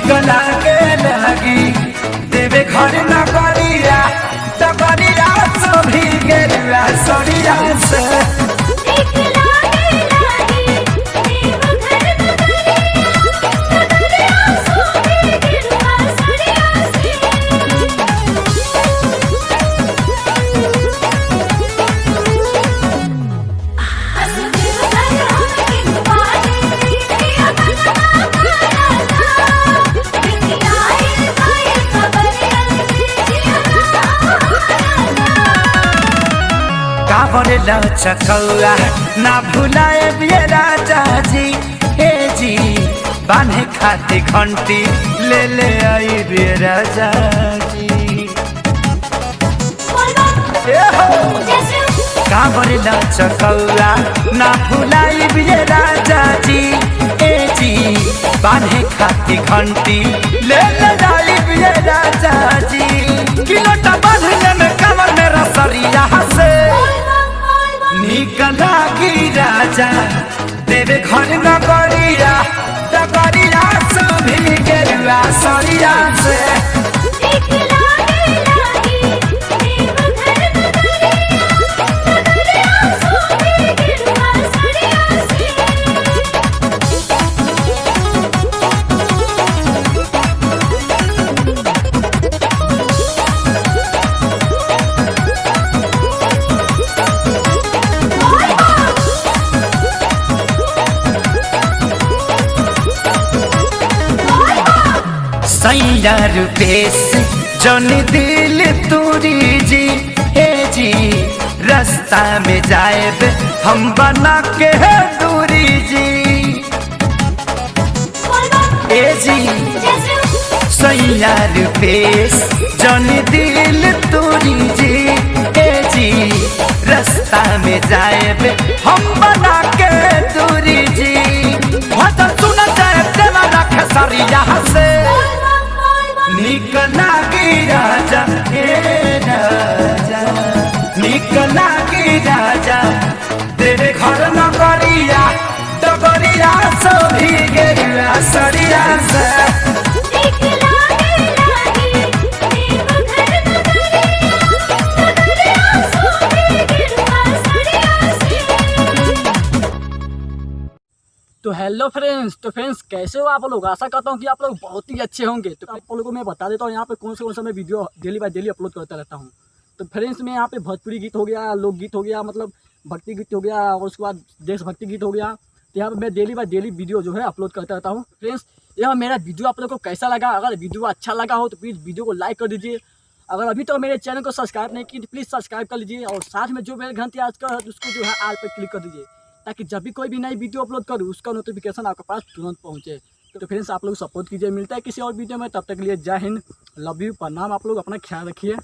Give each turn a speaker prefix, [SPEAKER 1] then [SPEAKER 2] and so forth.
[SPEAKER 1] निकला के लगी देवे घर न करिया तकरिया सभी गेरुआ सरिया से चकौआ ना भुलाए बिये राजा जी हे जी बांधे खाती घंटी ले ले आई बिये राजा जी कांवरेला चकौआ ना भुलाए बिये राजा जी हे जी बांधे खाती घंटी ले ले आई बिये राजा जी किलोटा बांधने में कमर में रसरिया से निकला की राजा देवे घर न करिया तकरिया सभी गेरुआ सरिया से सैया रुपेश जन दिल तूरी जी हे जी रास्ता में जाएब हम बना के दूरी जी हे जी सैया रुपेश जन दिल तूरी जी हे जी रास्ता में जाएब हम बना के दूरी जी भजन सुन जाए देवा रखे सरिया से निकला की राजा हे राजा निकला की राजा तेरे घर न करिया तकरिया सभी गेरुआ सरिया से
[SPEAKER 2] तो हेलो फ्रेंड्स, कैसे हो आप लोग। आशा करता हूँ कि आप लोग बहुत ही अच्छे होंगे। तो आप लोगों को मैं बता देता हूँ यहाँ पे कौन सा मैं video daily by daily upload करता रहता हूँ। तो फ्रेंड्स मैं यहाँ पे भोजपुरी गीत हो गया, लोकगीत हो गया, मतलब भक्ति गीत हो गया और उसके बाद देशभक्ति गीत हो गया। तो यहाँ पर मैं डेली बाय डेली वीडियो जो है अपलोड करता रहता हूँ। फ्रेंड्स यह मेरा वीडियो आप लोग को कैसा लगा, अगर वीडियो अच्छा लगा हो तो प्लीज़ वीडियो को लाइक कर दीजिए। अगर अभी तो मेरे चैनल को सब्सक्राइब नहीं की तो प्लीज़ सब्सक्राइब कर लीजिए और साथ में जो मेरे घंटे आज का उसको जो है आल पर क्लिक कर दीजिए ताकि जब भी कोई भी नई वीडियो अपलोड करूँ उसका नोटिफिकेशन आपके पास तुरंत पहुँचे। तो फ्रेंड्स आप लोग सपोर्ट कीजिए। मिलता है किसी और वीडियो में, तब तक के लिए जय हिंद, लव यू, प्रणाम। आप लोग अपना ख्याल रखिए।